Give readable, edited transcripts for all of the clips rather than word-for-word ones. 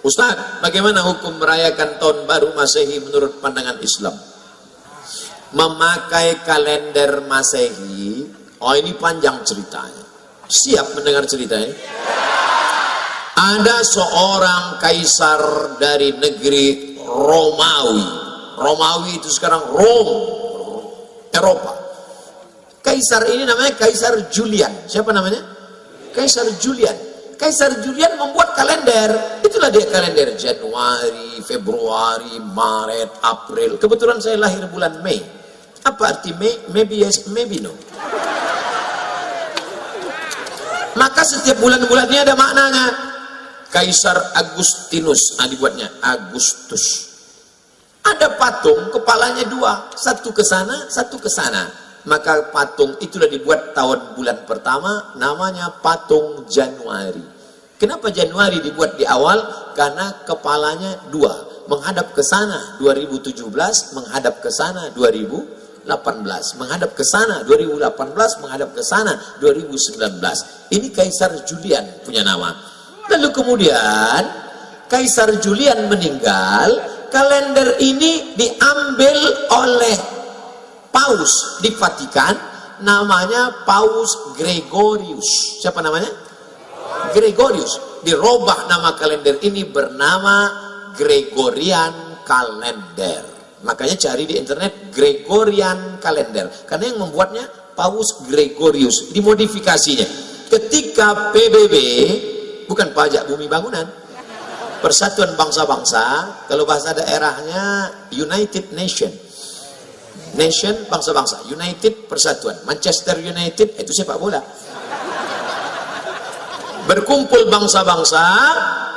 Ustaz, bagaimana hukum merayakan tahun baru Masehi menurut pandangan Islam? Memakai kalender Masehi, oh ini panjang ceritanya. Siap mendengar ceritanya? Ada seorang kaisar dari negeri Romawi. Romawi itu sekarang Rome, Eropa. Kaisar ini namanya Kaisar Julian. Siapa namanya? Kaisar Julian. Kaisar Julian membuat kalender. Itulah dia kalender Januari, Februari, Maret, April. Kebetulan saya lahir bulan Mei. Apa arti Mei? Maybe yes, maybe no. Maka setiap bulan-bulannya ada maknanya. Kaisar Agustinus, dibuatnya Agustus. Ada patung, kepalanya dua, satu ke sana, satu ke sana. Maka patung itulah dibuat tahun bulan pertama, namanya patung Januari. Kenapa Januari dibuat di awal? Karena kepalanya dua, menghadap ke sana 2017, menghadap ke sana 2018, menghadap ke sana 2018, menghadap ke sana 2019. Ini Kaisar Julian punya nama. Lalu kemudian Kaisar Julian meninggal, kalender ini diambil oleh Paus di Vatikan, namanya Paus Gregorius. Siapa namanya? Gregorius. Dirubah nama kalender ini bernama Gregorian Kalender. Makanya cari di internet Gregorian Kalender, karena yang membuatnya Paus Gregorius. Dimodifikasinya ketika PBB, bukan pajak bumi bangunan, Persatuan Bangsa-Bangsa, kalau bahasa daerahnya United Nation, Nation bangsa-bangsa, United persatuan, Manchester United itu sepak bola. Berkumpul bangsa-bangsa,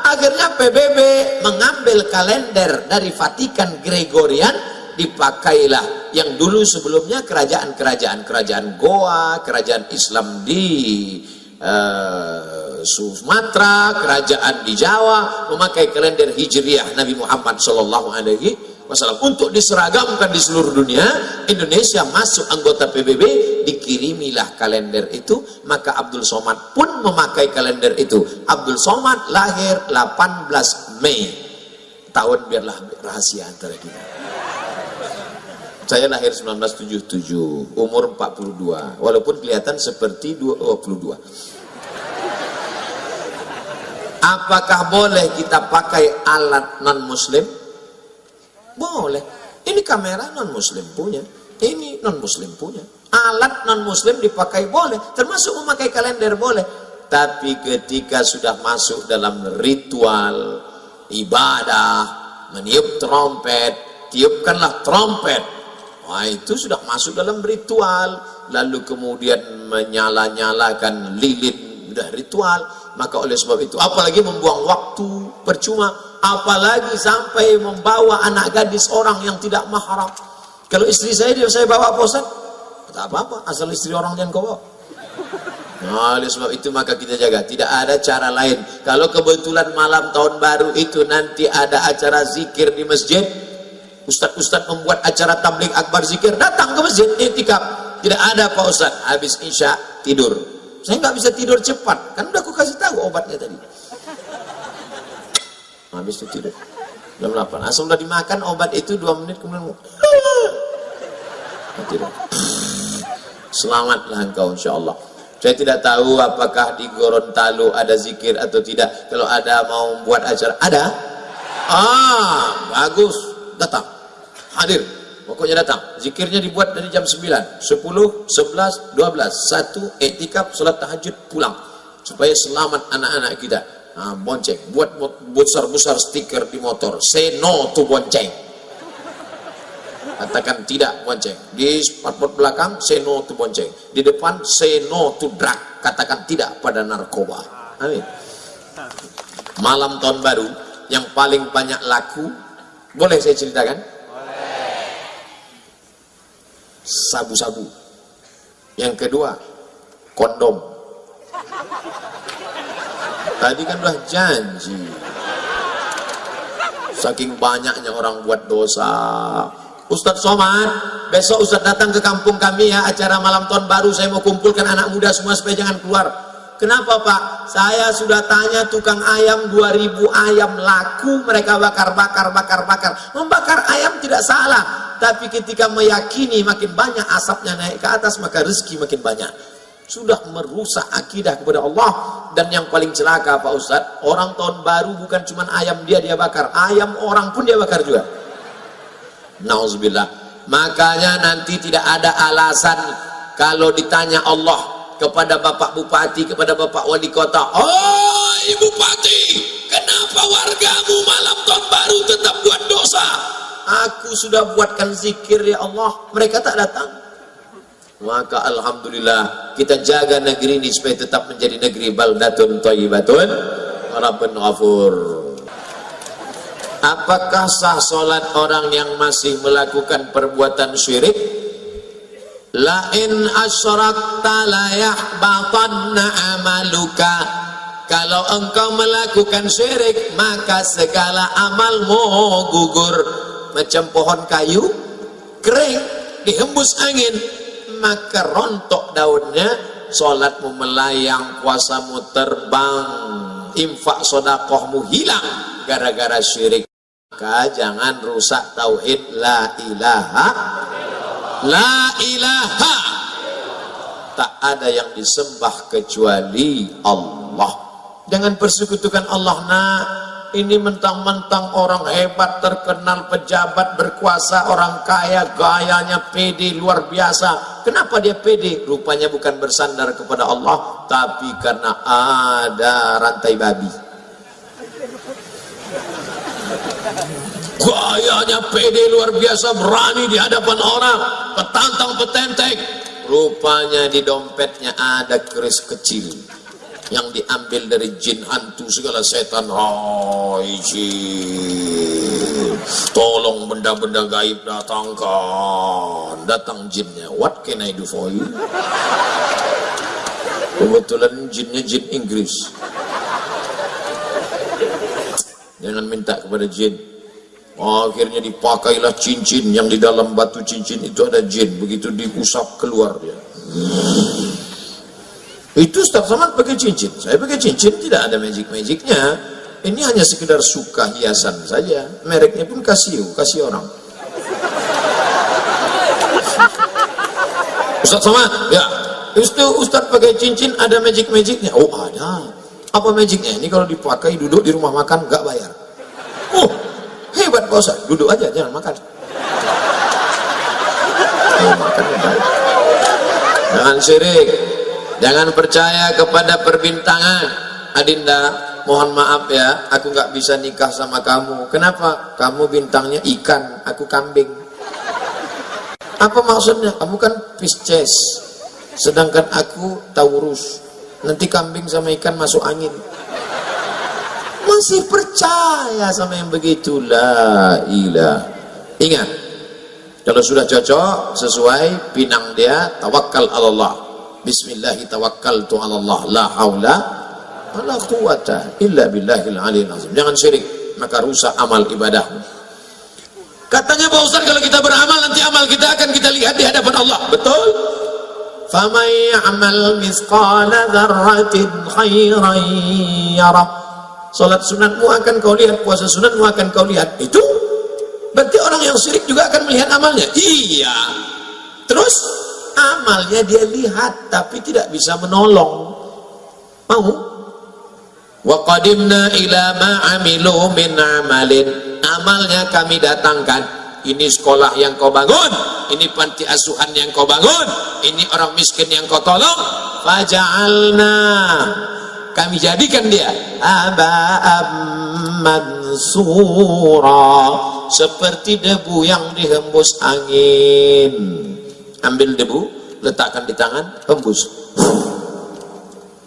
akhirnya PBB mengambil kalender dari Vatikan Gregorian, dipakailah yang dulu sebelumnya kerajaan Goa, kerajaan Islam di Sumatera, kerajaan di Jawa memakai kalender Hijriah Nabi Muhammad SAW. Untuk diseragamkan di seluruh dunia. Indonesia masuk anggota PBB, dikirimilah kalender itu. Maka Abdul Somad pun memakai kalender itu. Abdul Somad lahir 18 Mei. Tahun biarlah rahasia antara kita. Saya lahir 1977, umur 42, walaupun kelihatan seperti 22. Apakah boleh kita pakai alat non-muslim? Boleh. Ini kamera non-muslim punya, ini non-muslim punya. Alat non-muslim dipakai boleh, termasuk memakai kalender boleh. Tapi ketika sudah masuk dalam ritual ibadah, meniup trompet, tiupkanlah trompet, wah itu sudah masuk dalam ritual. Lalu kemudian menyala-nyalakan lilin, sudah ritual. Maka oleh sebab itu, apalagi membuang waktu percuma, apalagi sampai membawa anak gadis orang yang tidak mahram. Kalau istri saya bawa apa Ustaz? Tak apa-apa, asal istri orang jangan kau bawa. Nah, oleh sebab itu maka kita jaga, tidak ada cara lain. Kalau kebetulan malam tahun baru itu nanti ada acara zikir di masjid, Ustaz-Ustaz membuat acara tabligh akbar zikir, datang ke masjid, iktikaf. Tidak ada Pak Ustaz, habis isya tidur. Saya nggak bisa tidur cepat, kan udah aku kasih tahu obatnya tadi. Habis itu tidur jam 8, asal udah dimakan obat itu 2 menit kemudian tidur. Selamatlah engkau insyaallah. Saya tidak tahu apakah di Gorontalo ada zikir atau tidak. Kalau ada mau buat acara, ada? Bagus, datang, hadir, pokoknya datang. Zikirnya dibuat dari jam 9, 10, 11, 12, 1 iktikaf, salat tahajud, pulang, supaya selamat anak-anak kita. Bonceng, buat besar-besar stiker di motor, say no to bonceng, katakan tidak bonceng. Di spotboard belakang say no to bonceng, di depan say no to drug, katakan tidak pada narkoba. Amin. Malam tahun baru yang paling banyak laku, boleh saya ceritakan? Boleh. Sabu-sabu. Yang kedua kondom. Tadi kan udah janji, saking banyaknya orang buat dosa. Ustadz Somad, besok Ustadz datang ke kampung kami ya, acara malam tahun baru, saya mau kumpulkan anak muda semua supaya jangan keluar. Kenapa Pak? Saya sudah tanya tukang ayam, 2000 ayam laku, mereka bakar. Membakar ayam tidak salah, tapi ketika meyakini makin banyak asapnya naik ke atas, maka rezeki makin banyak. Sudah merusak akidah kepada Allah. Dan yang paling celaka Pak Ustadz, orang tahun baru bukan cuma ayam dia bakar, ayam orang pun dia bakar juga. Nauzubillah. Makanya nanti tidak ada alasan kalau ditanya Allah kepada Bapak Bupati, kepada Bapak Wali Kota, "Oh Ibu Bupati, kenapa wargamu malam tahun baru tetap buat dosa?" Aku sudah buatkan zikir ya Allah, mereka tak datang. Maka alhamdulillah kita jaga negeri ini supaya tetap menjadi negeri baldatun thayyibatun rabbun ghafur. Apakah sah solat orang yang masih melakukan perbuatan syirik? La in asyrakta la yahbatanna amaluka. Kalau engkau melakukan syirik, maka segala amalmu gugur. Macam pohon kayu kering dihembus angin, maka rontok daunnya, solatmu melayang, puasamu terbang, infak sodakohmu hilang gara-gara syirik. Maka jangan rusak tauhid la ilaha, la ilaha, tak ada yang disembah kecuali Allah. Jangan persekutukan Allah. Nah, ini mentang-mentang orang hebat, terkenal, pejabat, berkuasa, orang kaya, gayanya pede luar biasa. Kenapa dia pede? Rupanya bukan bersandar kepada Allah, tapi karena ada rantai babi. Gayanya pede luar biasa, berani di hadapan orang, petantang petentek. Rupanya di dompetnya ada keris kecil yang diambil dari jin, hantu, segala setan. Hai jin, tolong benda-benda gaib datangkan. Datang jinnya, what can I do for you? Kebetulan jinnya jin Inggris. Jangan minta kepada jin. Akhirnya dipakailah cincin, yang di dalam batu cincin itu ada jin. Begitu diusap keluar dia. Itu Ustaz Somad pakai cincin, saya pakai cincin, tidak ada magic-magicnya. Ini hanya sekedar suka hiasan saja. Mereknya pun kasih orang. Ustaz Somad, ya, Ustaz pakai cincin ada magic-magicnya? Oh ada. Apa magicnya? Ini kalau dipakai duduk di rumah makan nggak bayar. Oh hebat Pak Ustaz, duduk aja jangan makan. Makan baik. Jangan syirik. Jangan percaya kepada perbintangan. Adinda, mohon maaf ya, aku nggak bisa nikah sama kamu. Kenapa? Kamu bintangnya ikan, aku kambing. Apa maksudnya? Kamu kan Pisces, sedangkan aku Taurus. Nanti kambing sama ikan masuk angin. Masih percaya sama yang begitulah. Ilah. Ingat, kalau sudah cocok, sesuai pinang dia, tawakal Allah. Bismillahi tawakkaltu ala Allah, la haula wala quwata illa billahil aliyil azim. Jangan syirik, maka rusak amal ibadahmu. Katanya Pak Ustaz, kalau kita beramal nanti amal kita akan kita lihat di hadapan Allah. Betul? Faman ya'mal mithqala dzarratin khairan yarah. Salat sunatmu akan kau lihat, puasa sunatmu akan kau lihat. Itu berarti orang yang syirik juga akan melihat amalnya. Iya. Terus amalnya dia lihat tapi tidak bisa menolong. Mau? Wa qadimna ila ma amilu min amalin. Amalnya kami datangkan. Ini sekolah yang kau bangun, ini panti asuhan yang kau bangun, ini orang miskin yang kau tolong. Faja'alna, kami jadikan dia aba'am mansura, seperti debu yang dihembus angin. Ambil debu, letakkan di tangan, hembus.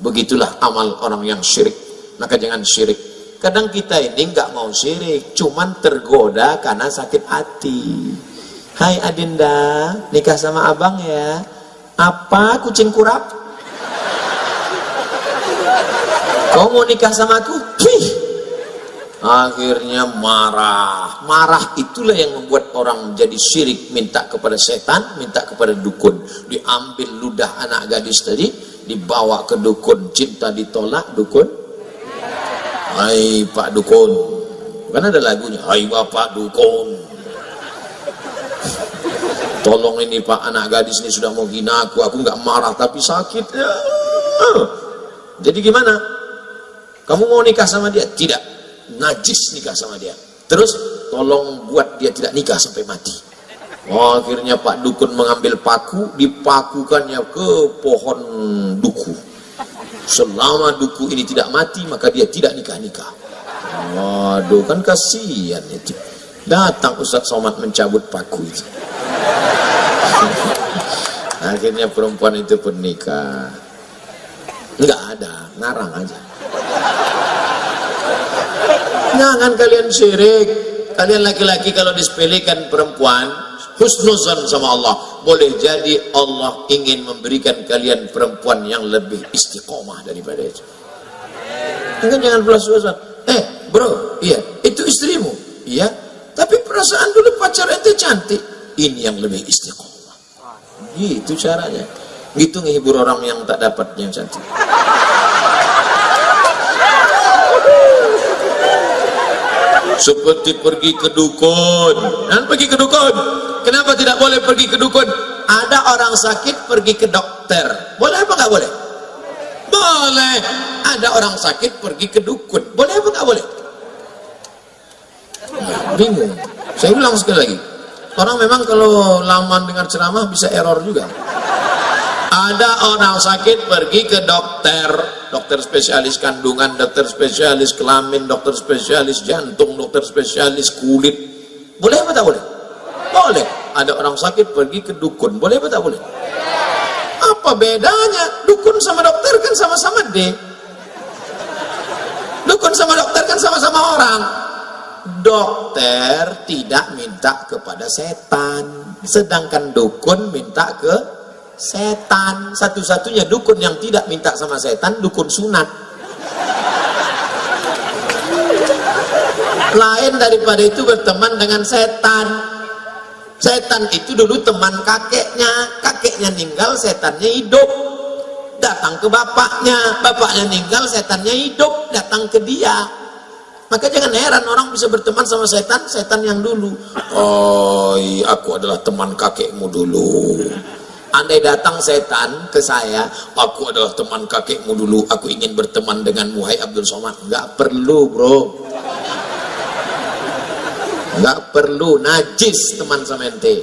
Begitulah amal orang yang syirik. Maka jangan syirik. Kadang kita ini nggak mau syirik, cuman tergoda karena sakit hati. Hai Adinda, nikah sama abang ya. Apa kucing kurap? Kau mau nikah sama aku? Wih. Akhirnya marah itulah yang membuat orang jadi syirik, minta kepada setan, minta kepada dukun. Diambil ludah anak gadis tadi, dibawa ke dukun, cinta ditolak dukun. Hai Pak Dukun, kan ada lagunya, hai Bapak Dukun, tolong ini Pak, anak gadis ini sudah mau hina aku nggak marah tapi sakit ya. Jadi gimana? Kamu mau nikah sama dia? Tidak, najis nikah sama dia. Terus tolong buat dia tidak nikah sampai mati. Oh, akhirnya Pak Dukun mengambil paku, dipakukannya ke pohon duku. Selama duku ini tidak mati, maka dia tidak nikah-nikah. Waduh, kan kasihan itu. Datang Ustaz Somad mencabut paku itu. Akhirnya perempuan itu pernikah. Enggak ada, ngarang aja. Jangan kalian syirik. Kalian laki-laki kalau disepelekan perempuan, husnuzan sama Allah, boleh jadi Allah ingin memberikan kalian perempuan yang lebih istiqomah daripada itu. Jangan pelas-pelasan. Bro, iya, itu istrimu. Iya, tapi perasaan dulu pacar ente cantik. Ini yang lebih istiqomah. Gitu caranya. Gitu ngehibur orang yang tak dapat yang cantik. Seperti pergi ke dukun. Dan pergi ke dukun. Kenapa tidak boleh pergi ke dukun? Ada orang sakit pergi ke dokter. Boleh apa nggak boleh? Boleh. Ada orang sakit pergi ke dukun. Boleh apa nggak boleh? Bingung. Saya ulang sekali lagi. Orang memang kalau lama dengar ceramah bisa error juga. Ada orang sakit pergi ke dokter, dokter spesialis kandungan, dokter spesialis kelamin, dokter spesialis jantung, dokter spesialis kulit. Boleh apa tak boleh? Boleh. Ada orang sakit pergi ke dukun. Boleh apa tak boleh? Apa bedanya? Dukun sama dokter kan sama-sama D. Dukun sama dokter kan sama-sama orang. Dokter tidak minta kepada setan, sedangkan dukun minta ke setan. Satu-satunya dukun yang tidak minta sama setan, dukun sunat. Lain daripada itu berteman dengan setan. Setan itu dulu teman kakeknya, kakeknya meninggal, setannya hidup, datang ke bapaknya, bapaknya meninggal, setannya hidup, datang ke dia. Maka jangan heran orang bisa berteman sama setan, setan yang dulu. Oh, aku adalah teman kakekmu dulu. Andai datang setan ke saya, aku adalah teman kakekmu dulu, aku ingin berteman denganmu, hai Abdul Somad. Enggak perlu, bro. Enggak perlu, najis teman sama ente.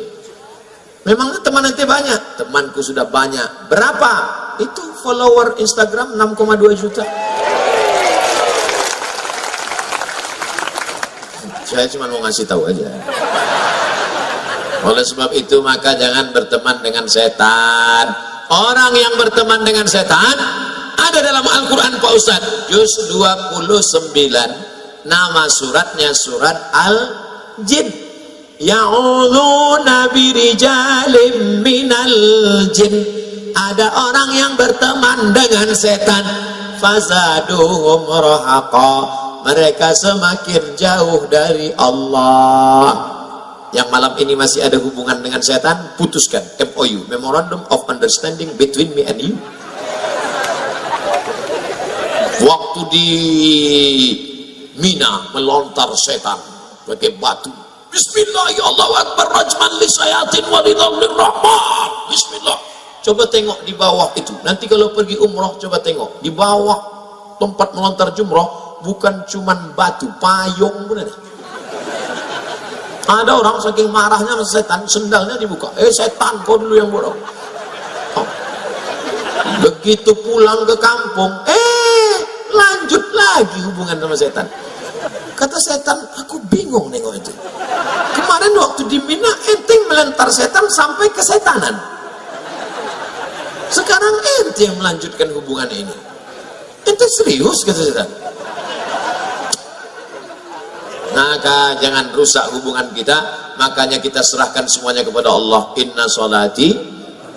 Memang teman ente banyak? Temanku sudah banyak. Berapa? Itu follower Instagram 6,2 juta. Saya cuma mau ngasih tahu aja. Oleh sebab itu maka jangan berteman dengan setan. Orang yang berteman dengan setan ada dalam Al-Quran Pak Ustaz, juz 29, nama suratnya surat Al-Jin. Ya'udzuuna birijalim minal jin. Ada orang yang berteman dengan setan, fazaduhum rahaqa, mereka semakin jauh dari Allah. Yang malam ini masih ada hubungan dengan setan, putuskan MOU, Memorandum of Understanding between me and you. Waktu di Mina melontar setan pakai batu, Bismillah, ya Allah Akbar, rajman li sayatin walidhallir rahman. Bismillah. Coba tengok di bawah itu. Nanti kalau pergi umroh coba tengok di bawah tempat melontar jumroh. Bukan cuman batu, payung pun ada. Ada orang saking marahnya sama setan, sendalnya dibuka. Setan, kau dulu yang bodoh. Begitu pulang ke kampung, lanjut lagi hubungan sama setan. Kata setan, aku bingung nengok itu. Kemarin waktu di Mina, enteng melentar setan sampai ke setanan. Sekarang ente yang melanjutkan hubungan ini. Ente serius, kata setan. Maka jangan rusak hubungan kita, makanya kita serahkan semuanya kepada Allah. Inna sholati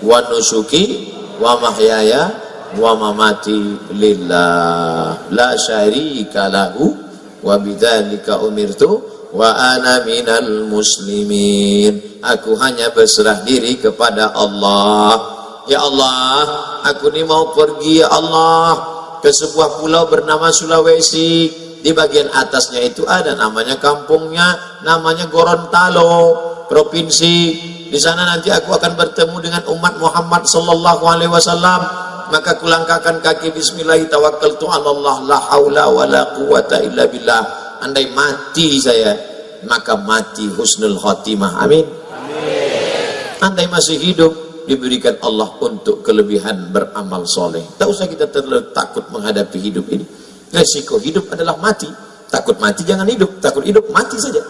wa nusuki wa mahyaya wa mamati lillah la syarika lahu wa bidzalika umirtu wa ana minal muslimin. Aku hanya berserah diri kepada Allah ya Allah, aku ini mau pergi ya Allah ke sebuah pulau bernama Sulawesi. Di bagian atasnya itu ada namanya kampungnya, namanya Gorontalo, provinsi. Di sana nanti aku akan bertemu dengan umat Muhammad sallallahu alaihi wasallam. Maka kulangkahkan kaki bismillah tawakkaltu 'ala Allah la haula wala quwata illa billah. Andai mati saya, maka mati husnul khotimah. Amin. Andai masih hidup, diberikan Allah untuk kelebihan beramal soleh. Tak usah kita terlalu takut menghadapi hidup ini. Resiko hidup adalah mati. Takut mati jangan hidup, takut hidup mati saja.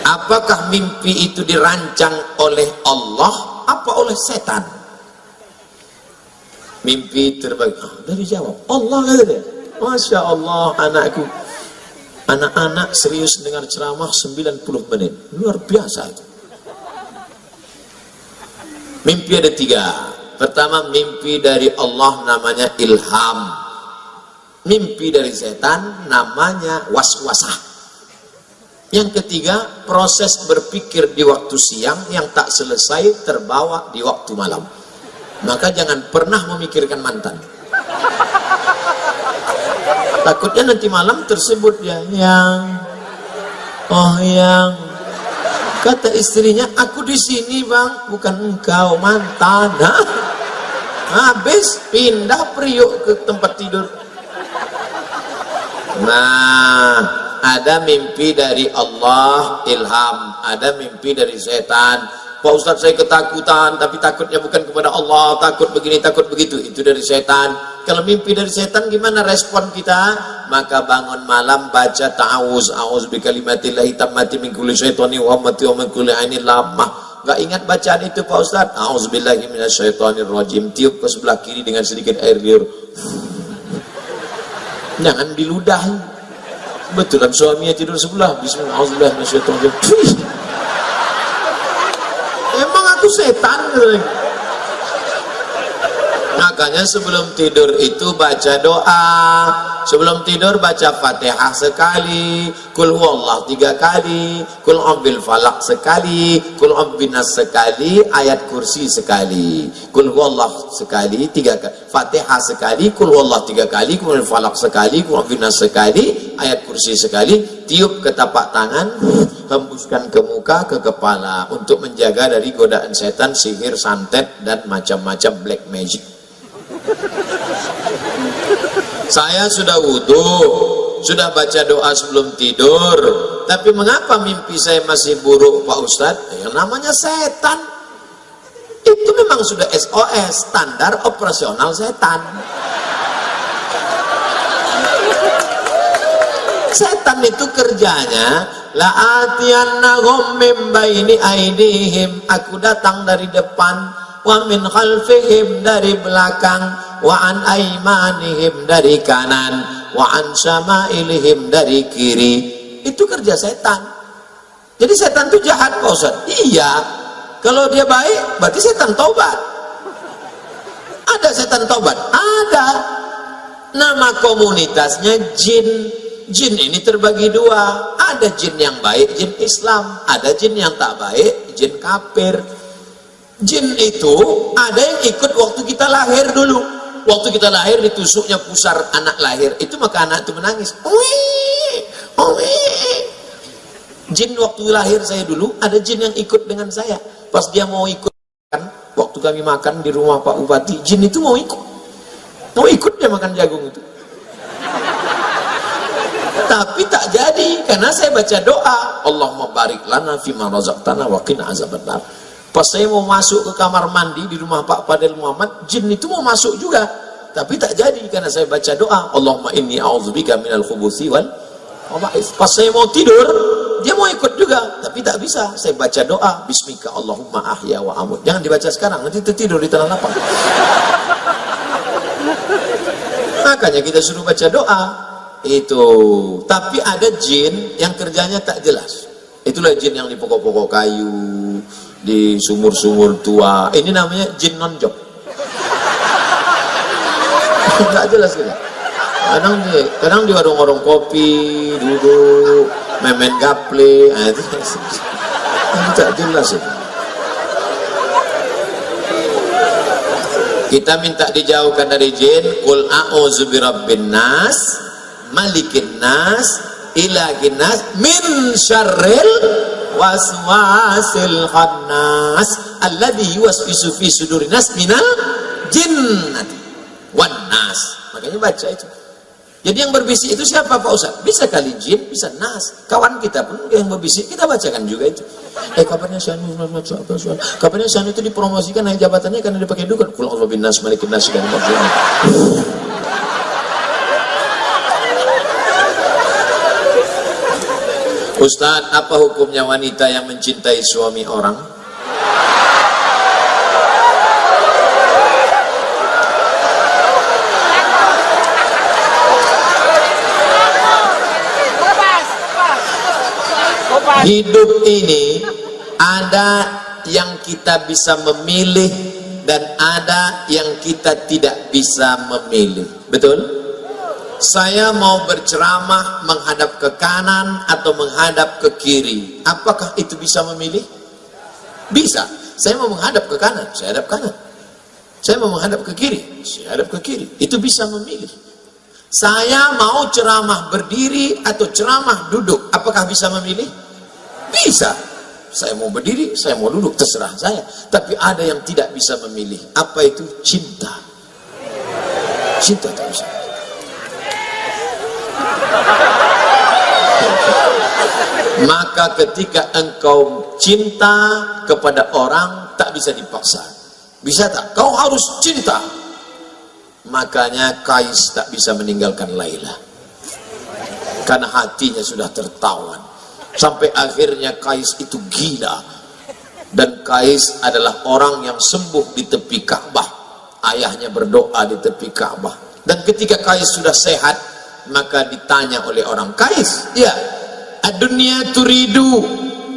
Apakah mimpi itu dirancang oleh Allah apa oleh setan? Mimpi terbagi dari jawab Allah kata dia. Masya Allah, anakku, anak-anak serius dengar ceramah 90 menit, luar biasa itu. Mimpi ada 3. Pertama, mimpi dari Allah namanya ilham. Mimpi dari setan namanya waswasah. Yang ketiga, proses berpikir di waktu siang yang tak selesai terbawa di waktu malam. Maka jangan pernah memikirkan mantan. Takutnya nanti malam tersebut ya, yang kata istrinya, aku di sini bang, bukan engkau, mantan. Habis pindah priuk ke tempat tidur. Nah, ada mimpi dari Allah ilham, ada mimpi dari setan. Pak Ustadz, saya ketakutan, tapi takutnya bukan kepada Allah, takut begini, takut begitu, itu dari setan. Kalau mimpi dari setan, gimana respon kita? Maka bangun malam baca ta'awuz, a'uz bi kalimatillahi tammati min kulli syaitani wa hammati wa min kulli ainin lamah. Gak ingat bacaan itu Pak Ustadz? A'uz billahi minasyaitonir rajim. Tiup ke sebelah kiri dengan sedikit air liur. Jangan diludahi. Betulan suaminya tidur sebelah. Bismillah, a'uz billahi minasyaitonir rajim. Emang aku setan? Makanya sebelum tidur itu baca doa. Sebelum tidur baca Fatihah sekali, Qul huwallah 3 kali, Qul a'udzu falaq sekali, Qul a'udzu binas sekali, ayat kursi sekali. Qul huwallah sekali 3 kali, Fatihah sekali, Qul huwallah 3 kali, Qul falaq sekali, Qul a'udzu binas sekali, ayat kursi sekali. Tiup ke tapak tangan, hembuskan ke muka, ke kepala untuk menjaga dari godaan setan, sihir, santet dan macam-macam black magic. Saya sudah wudhu, sudah baca doa sebelum tidur, tapi mengapa mimpi saya masih buruk Pak Ustadz? Yang namanya setan. Itu memang sudah SOS, standar operasional setan. Setan itu kerjanya la'atiyannahum min baini aidihim, aku datang dari depan, wa min khalfihim dari belakang, wa an aimanihim dari kanan, wa an syama'ilihim dari kiri. Itu kerja setan. Jadi setan itu jahat Pak Ustaz? Iya. Kalau dia baik berarti setan taubat. Ada setan taubat? Ada. Nama komunitasnya jin. Jin ini terbagi 2. Ada jin yang baik, jin Islam. Ada jin yang tak baik, jin kafir. Jin itu ada yang ikut waktu kita lahir dulu. Waktu kita lahir ditusuknya pusar anak lahir, itu maka anak itu menangis. Jin waktu lahir saya dulu, ada jin yang ikut dengan saya. Pas dia mau ikut, waktu kami makan di rumah Pak Bupati, jin itu mau ikut. Mau ikut dia makan jagung itu. Tapi tak jadi, karena saya baca doa, Allahumma barik lana fima razaqtana wa qina azabannar. Pas saya mau masuk ke kamar mandi di rumah Pak Fadil Muhammad, jin itu mau masuk juga, tapi tak jadi karena saya baca doa, Allahumma inni a'udzubika minal khubuthi wal khaba'ith. Pas saya mau tidur, dia mau ikut juga, tapi tak bisa. Saya baca doa, bismika Allahumma ahya wa amut. Jangan dibaca sekarang, nanti tertidur di tanah lapang. Makanya kita suruh baca doa itu. Tapi ada jin yang kerjanya tak jelas. Itulah jin yang di pokok-pokok kayu, di sumur-sumur tua. Ini namanya jin non-job. Nggak jelas gitu. Kadang di warung-warung kopi duduk memen gaple, itu tak jelas itu. Kita minta dijauhkan dari jin. Qul a'udzu birabbin nas, malikin nas, ilahin nas, min syarril waswasil khannas alladzi yuwaswisu fi sudurin nas minal jinnati wan nas. Makanya baca itu. Jadi yang berbisik itu siapa Pak Ustaz? Bisa kali jin, bisa nas. Kawan kita pun yang berbisik, kita bacakan juga itu. Kabarnya kabarnya Syanu itu dipromosikan naik jabatannya karena dipakai dukun. Qul a'udzu bin nas, malikin nas, dan Ustaz, apa hukumnya wanita yang mencintai suami orang? Hidup ini ada yang kita bisa memilih dan ada yang kita tidak bisa memilih. Betul? Saya mau berceramah menghadap ke kanan atau menghadap ke kiri. Apakah itu bisa memilih? Bisa. Saya mau menghadap ke kanan, saya hadap kanan. Saya mau menghadap ke kiri, saya hadap ke kiri. Itu bisa memilih. Saya mau ceramah berdiri atau ceramah duduk. Apakah bisa memilih? Bisa. Saya mau berdiri, saya mau duduk, terserah saya. Tapi ada yang tidak bisa memilih. Apa itu? Cinta. Cinta tak bisa. Maka ketika engkau cinta kepada orang, tak bisa dipaksa. Bisa tak? Kau harus cinta. Makanya Kais tak bisa meninggalkan Laila. Karena hatinya sudah tertawan. Sampai akhirnya Kais itu gila. Dan Kais adalah orang yang sembuh di tepi Ka'bah. Ayahnya berdoa di tepi Ka'bah. Dan ketika Kais sudah sehat, maka ditanya oleh orang, Kais, ya, ad-dunya turidu,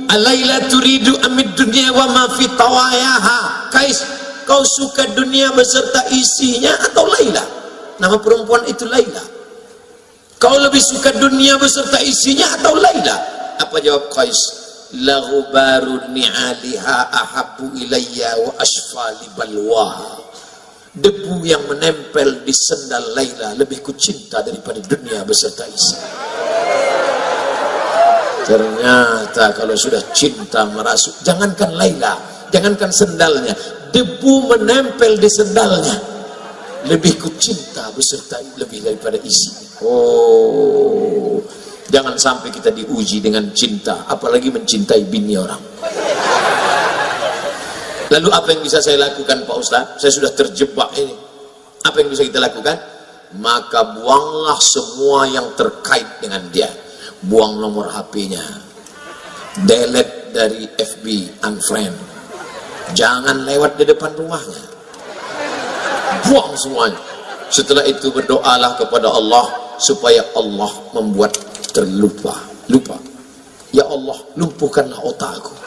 Laila turidu amid dunya wa ma fi tawayaha. Kais, kau suka dunia beserta isinya atau Laila? Nama perempuan itu Laila. Kau lebih suka dunia beserta isinya atau Laila? Apa jawab Qais? Lahu barun ni'aliha ahabbu ilayya wa asfali balwaha. Debu yang menempel di sendal Laila lebih kucinta daripada dunia beserta isi. Ternyata kalau sudah cinta merasuk, jangankan Laila, jangankan sendalnya, debu menempel di sendalnya lebih kucinta beserta lebih daripada isi. Oh, jangan sampai kita diuji dengan cinta, apalagi mencintai bini orang. Lalu apa yang bisa saya lakukan Pak Ustaz? Saya sudah terjebak ini. Apa yang bisa kita lakukan? Maka buanglah semua yang terkait dengan dia. Buang nomor HP-nya. Delete dari FB, unfriend. Jangan lewat di depan rumahnya. Buang semuanya. Setelah itu berdoalah kepada Allah supaya Allah membuat terlupa. Lupa. Ya Allah, lumpuhkanlah otakku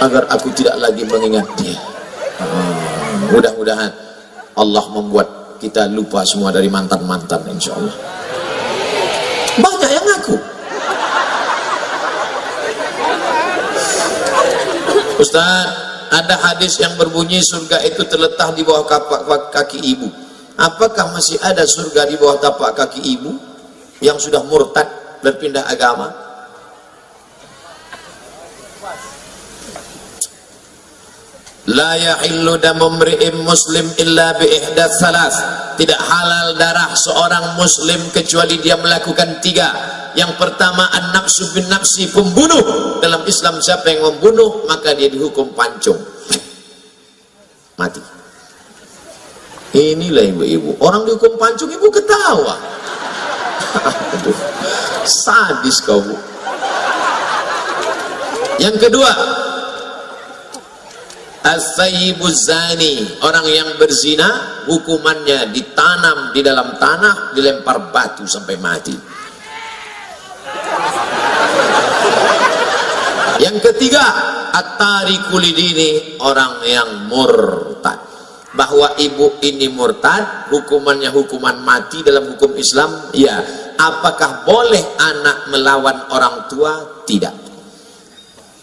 agar aku tidak lagi mengingat dia. Mudah-mudahan Allah membuat kita lupa semua dari mantan-mantan, insya Allah. Banyak yang ngaku. Ustaz, ada hadis yang berbunyi surga itu terletak di bawah tapak kaki ibu. Apakah masih ada surga di bawah tapak kaki ibu yang sudah murtad, berpindah agama? La yahillu damu mri'in muslim illa bi ihdatsy salas. Tidak halal darah seorang muslim kecuali dia melakukan 3. Yang pertama, an-nafsu bin nafsi, pembunuh. Dalam Islam siapa yang membunuh maka dia dihukum pancung, mati. Inilah ibu-ibu, orang dihukum pancung ibu ketawa. Aduh, sadis kau, Bu. Yang kedua, as-sayyibuz zani, orang yang berzina, hukumannya ditanam di dalam tanah, dilempar batu sampai mati. Yang ketiga, at-tariku lidini, orang yang murtad. Bahwa ibu ini murtad, hukumannya hukuman mati dalam hukum Islam, ya. Apakah boleh anak melawan orang tua? Tidak.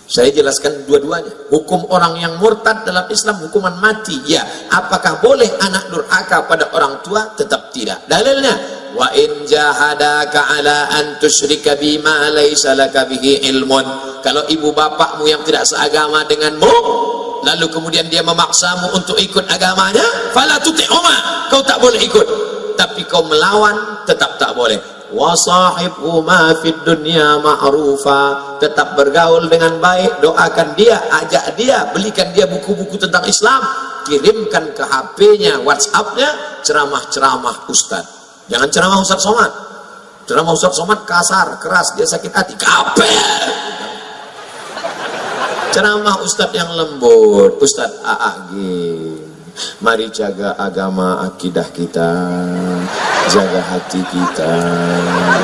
Saya jelaskan dua-duanya. Hukum orang yang murtad dalam Islam hukuman mati. Ya, apakah boleh anak durhaka pada orang tua? Tetap tidak. Dalilnya, wa in jahadaka ala an tusyrika bima laysa laka bihi ilmun. Kalau ibu bapakmu yang tidak seagama denganmu, lalu kemudian dia memaksamu untuk ikut agamanya, fala tuti'huma, kau tak boleh ikut. Tapi kau melawan, tetap tak boleh. Wasahibhuma fid dunya ma'rufa, tetap bergaul dengan baik, doakan dia, ajak dia, belikan dia buku-buku tentang Islam, kirimkan ke HP-nya, WhatsApp-nya ceramah-ceramah Ustaz. Jangan ceramah Ustaz Somad. Ceramah Ustaz Somad kasar, keras, dia sakit hati, kapel. Ceramah Ustaz yang lembut, Ustaz AAG. Mari jaga agama akidah kita, jaga hati kita,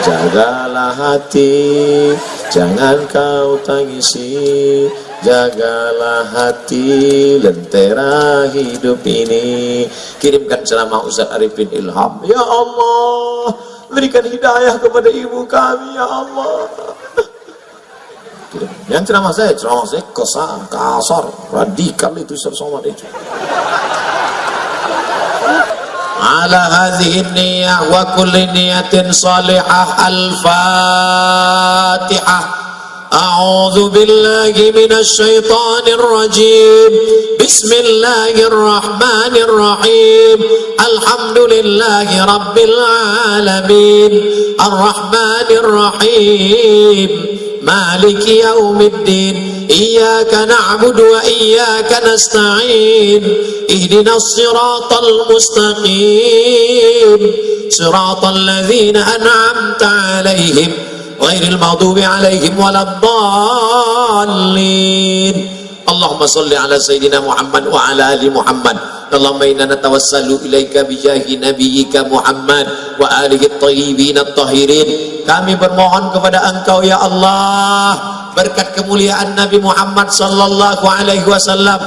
jagalah hati, jangan kau tangisi, jagalah hati, lentera hidup ini. Kirimkan ceramah Ustaz Arifin Ilham. Ya Allah, berikan hidayah kepada ibu kami, ya Allah. Yang ceramah saya kasar, radikal itu Ustaz Somad itu. Ala hadhihi niyyah wa kulli niyatin salihah. Al-Fatihah. A'udzu billahi minasy syaithanir rajim. Bismillahirrahmanirrahim. Alhamdulillahi rabbil alamin. Arrahmanir rahim. Maliki yaumiddin. Iyyaka na'budu wa iyyaka nasta'in. Ihdinas siratal mustaqim. Siratal ladzina an'amta 'alaihim ghairil maghdubi 'alaihim waladdallin. Allahumma shalli ala sayyidina Muhammad wa ala ali Muhammad. Allahumma inna natawassalu ilaika bijahi nabiyyika Muhammad wa alihi at-tayyibin at-tahirin. Kami bermohon kepada Engkau ya Allah, berkat kemuliaan Nabi Muhammad sallallahu alaihi wasallam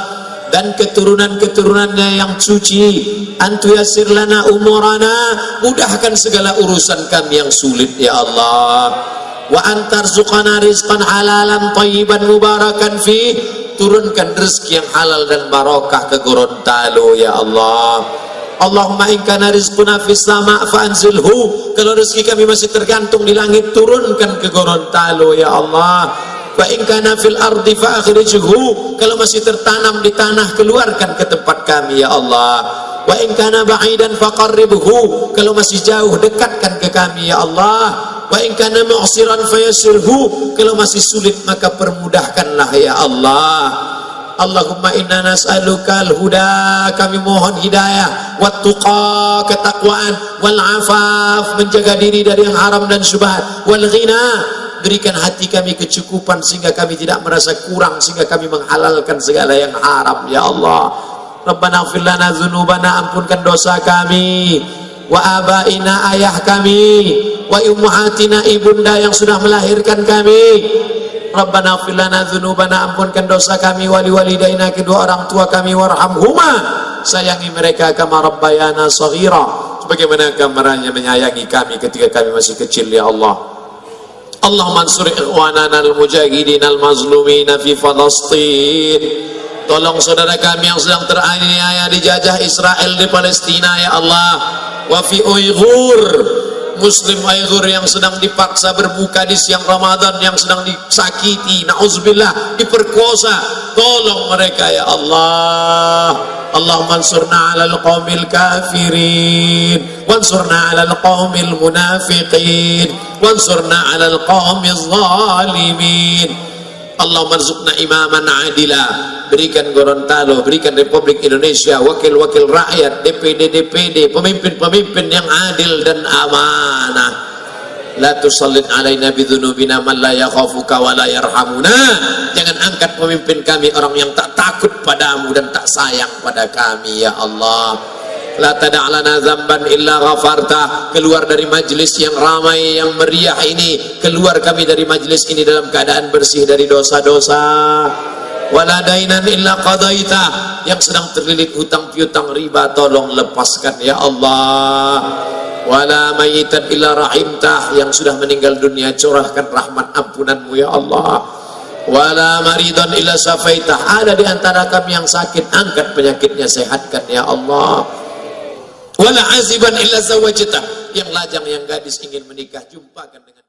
dan keturunan-keturunannya yang suci, antu yassir lana umurana, mudahkan segala urusan kami yang sulit ya Allah. Wa antarzuqana rizqan halalan thayyiban mubarakan fi, turunkan rezeki yang halal dan barokah ke Gorontalo ya Allah. Allahumma in kana rizquna fis sama' fa anzilhu, kalau rezeki kami masih tergantung di langit, turunkan ke Gorontalo ya Allah. Wa in kana fil ardi fa akhrijhu, kalau masih tertanam di tanah, keluarkan ke tempat kami ya Allah. Wa in kana ba'idan fa qarribhu, kalau masih jauh dekatkan ke kami ya Allah. Wa in kana mu'siran fa yassirhu, kalau masih sulit maka permudahkanlah ya Allah. Allahumma inna nas'aluka al-huda, kami mohon hidayah, wat tuqa, ketakwaan, wal afaf, menjaga diri dari yang haram dan syubhat, wal ghina, berikan hati kami kecukupan sehingga kami tidak merasa kurang, sehingga kami menghalalkan segala yang haram ya Allah. Rabbana ighfir lana dzunubana, ampunkan dosa kami, wa abaina, ayah kami, wa ummahatina, ibunda yang sudah melahirkan kami. Rabbana ighfir lana dzunubana, ampunkan dosa kami, wali walidaina, kedua orang tua kami, warhamhuma, sayangi mereka kama rabbayana shaghira, sebagaimana kamarnya menyayangi kami ketika kami masih kecil ya Allah. Allahumma ansur ikhwanana al-mujahidin al-mazlumin fi Palestin, tolong saudara kami yang sedang teraniaya dijajah Israel di Palestina ya Allah. Wa fi Uighur, Muslim Uighur yang sedang dipaksa berbuka di siang Ramadan, yang sedang disakiti, na'udzubillah, diperkosa, tolong mereka ya Allah. Allahumma ansurna 'alal qaumil kafirin, wansurna 'alal qaumil munafiqin, wansurna 'alal qaumiz zalimin. Allahumma rzuqna imaman adila, berikan Gorontalo, berikan Republik Indonesia wakil-wakil rakyat, DPD, pemimpin-pemimpin yang adil dan amanah. La tusallit alaina bidzunubina man la yakhafuka wa la yarhamuna, jangan angkat pemimpin kami orang yang tak takut padamu dan tak sayang pada kami ya Allah. La tada'lana dzamban illa ghafarta, keluar dari majlis yang ramai yang meriah ini, keluar kami dari majlis ini dalam keadaan bersih dari dosa-dosa. Wala dainan illa qadaita, yang sedang terlilit hutang piutang riba tolong lepaskan ya Allah. Wala mayitan illa rahimtah, yang sudah meninggal dunia curahkan rahmat ampunanmu ya Allah. wala maridan illa syafaitah. Ada di antara kami yang sakit, angkat penyakitnya, sehatkan ya Allah. Wala aziban illa zawajtah. Yang lajang, yang gadis ingin menikah, jumpakan dengan